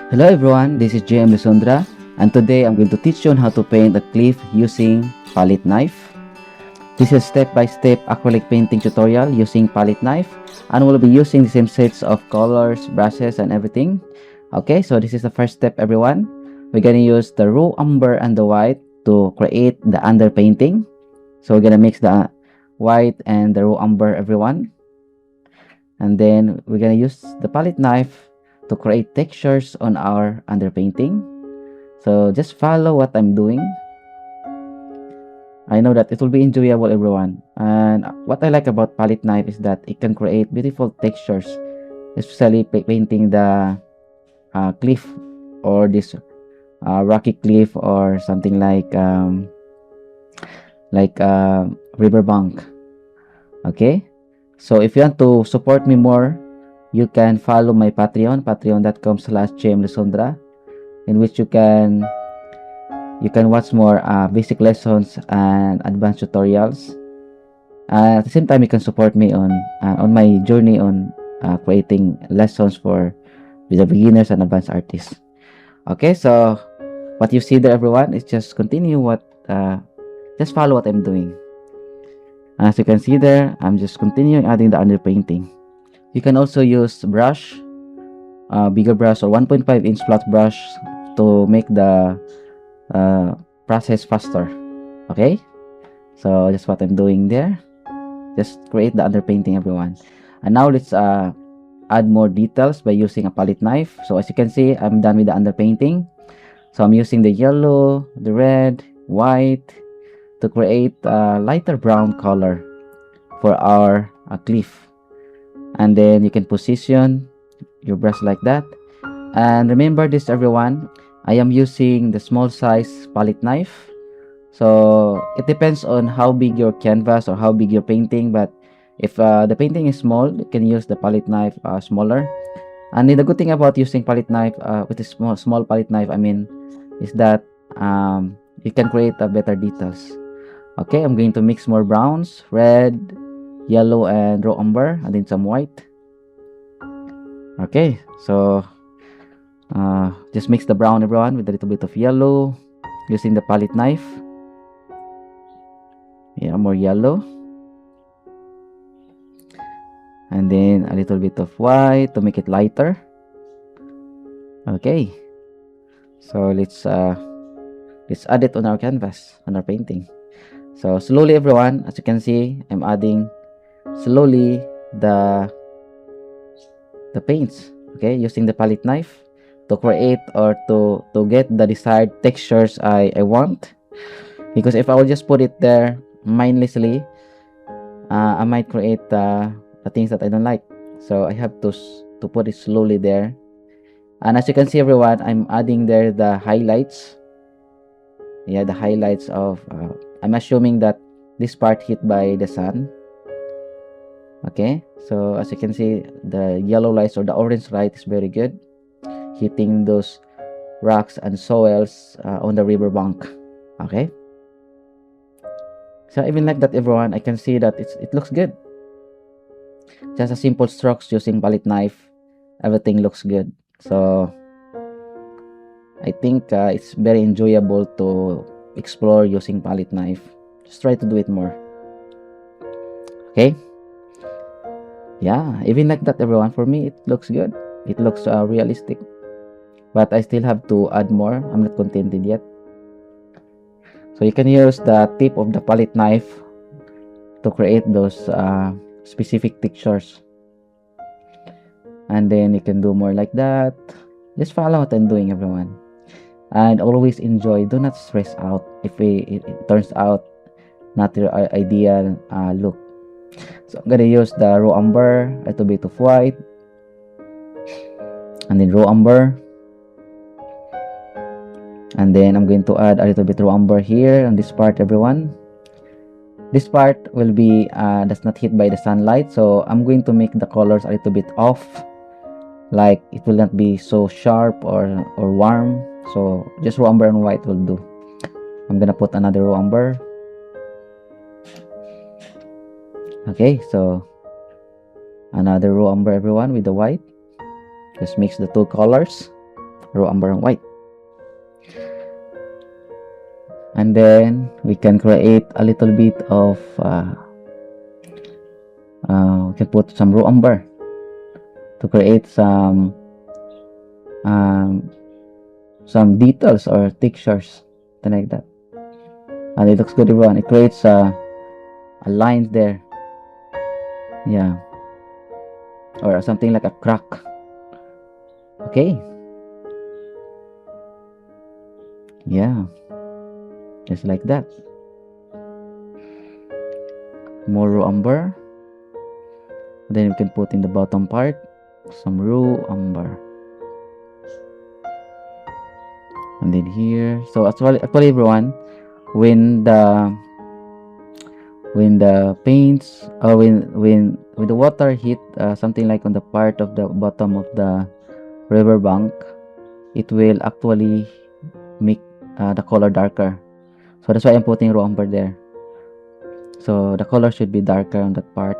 Hello everyone, this is JMLisondra, and today I'm going to teach you on how to paint a cliff using palette knife. This is a step-by-step acrylic painting tutorial using palette knife, and we'll be using the same sets of colors, brushes, and everything. Okay, so this is the first step everyone. We're gonna use the raw umber and the white to create the underpainting. So we're gonna mix the white and the raw umber everyone. And then we're gonna use the palette knife to create textures on our underpainting. So just follow what I'm doing. I know that it will be enjoyable everyone, and what I like about palette knife is that it can create beautiful textures, especially painting the cliff or this rocky cliff or something like riverbank. Okay, so if you want to support me more, you can follow my patreon.com/JMLisondra, in which you can watch more basic lessons and advanced tutorials. At the same time, you can support me on my journey on creating lessons for the beginners and advanced artists. Okay, so what you see there everyone is just just follow what I'm doing. As you can see there, I'm just continuing adding the underpainting. You can also use brush, bigger brush or 1.5 inch flat brush to make the process faster. Okay, so that's what I'm doing there. Just create the underpainting everyone. And now let's add more details by using a palette knife. So as you can see, I'm done with the underpainting. So I'm using the yellow, the red, white to create a lighter brown color for our cliff. And then you can position your brush like that. And remember this everyone, I am using the small size palette knife. So it depends on how big your canvas or how big your painting, but if the painting is small, you can use the palette knife smaller. And the good thing about using palette knife with the small palette knife, I mean, is that you can create better details. Okay, I'm going to mix more browns, red, yellow, and raw umber, and then some white. Okay, so just mix the brown everyone with a little bit of yellow using the palette knife. Yeah, more yellow, and then a little bit of white to make it lighter. Okay, so let's add it on our canvas, on our painting. So slowly everyone, as you can see, I'm adding slowly the paints, okay, using the palette knife to create or to get the desired textures I want. Because if I will just put it there mindlessly, I might create the things that I don't like. So I have to put it slowly there. And as you can see everyone, I'm adding there the highlights. Yeah, the highlights of I'm assuming that this part hit by the sun. Okay, so as you can see, the yellow lights or the orange light is very good, hitting those rocks and soils on the riverbank. Okay, so even like that everyone, I can see that it looks good. Just a simple strokes using palette knife, everything looks good. So I think it's very enjoyable to explore using palette knife. Just try to do it more. Okay, yeah, even like that everyone, for me it looks good. It looks realistic, but I still have to add more. I'm not contented yet. So you can use the tip of the palette knife to create those specific textures, and then you can do more like that. Just follow what I'm doing everyone, and always enjoy. Do not stress out if it turns out not your ideal look. So I'm gonna use the raw umber, a little bit of white, and then raw umber, and then I'm going to add a little bit raw umber here on this part everyone. This part will be that's not hit by the sunlight, so I'm going to make the colors a little bit off, like it will not be so sharp or warm. So just raw umber and white will do. I'm gonna put another raw umber. Okay, so another raw umber everyone with the white. Just mix the two colors. raw umber and white. And then we can create a little bit of we can put some raw umber to create some details or textures, something like that. And it looks good, everyone. It creates a line there, yeah, or something like a crack. Okay, yeah, just like that. More raw umber. Then we can put in the bottom part some raw umber. And then here, so actually everyone, when the paints or when the water hit something like on the part of the bottom of the river bank, it will actually make the color darker. So that's why I'm putting raw umber there. So the color should be darker on that part,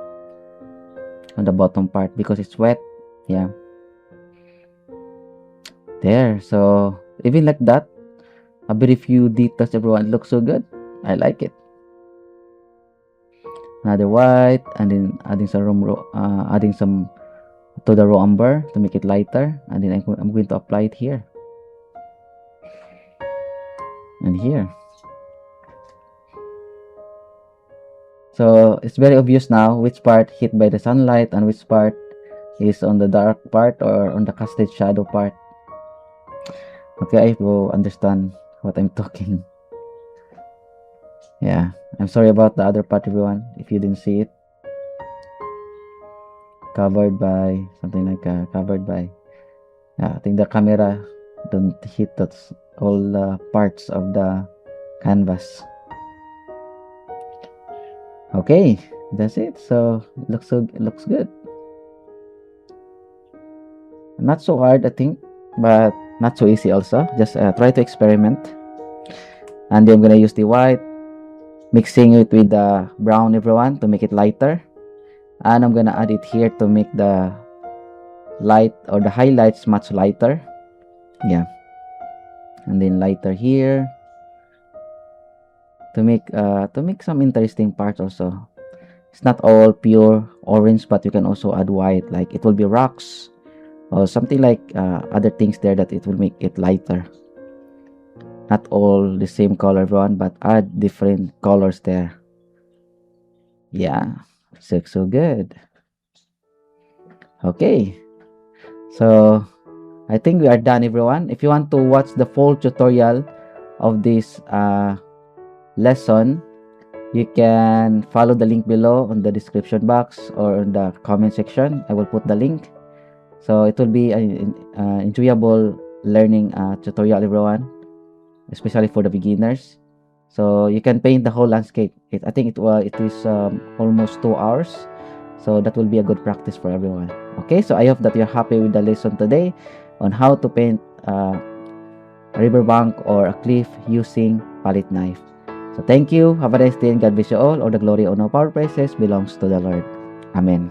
on the bottom part, because it's wet. Yeah, there. So even like that, a very few details, everyone. It looks so good. I like it. Another white, and then adding some to the raw umber to make it lighter, and then I'm going to apply it here and here. So it's very obvious now which part hit by the sunlight and which part is on the dark part or on the casted shadow part. Okay, I will understand what I'm talking. Yeah, I'm sorry about the other part, everyone, if you didn't see it. Covered by something like covered by, yeah, I think the camera don't hit all the parts of the canvas. Okay, that's it. So it looks good. Not so hard, I think, but not so easy also. Just try to experiment. And then I'm gonna use the white, mixing it with the brown, everyone, to make it lighter. And I'm gonna add it here to make the light or the highlights much lighter. Yeah, and then lighter here to make some interesting parts also. It's not all pure orange, but you can also add white, like it will be rocks or something like other things there that it will make it lighter. Not all the same color, everyone, but add different colors there. Yeah, looks so good. Okay, so I think we are done, everyone. If you want to watch the full tutorial of this lesson, you can follow the link below on the description box or in the comment section. I will put the link. So it will be an enjoyable learning tutorial, everyone, especially for the beginners. So you can paint the whole landscape. I think it is almost 2 hours. So that will be a good practice for everyone. Okay, so I hope that you're happy with the lesson today on how to paint a riverbank or a cliff using palette knife. So thank you. Have a nice day and God bless you all. All the glory, honor, power, praises belongs to the Lord. Amen.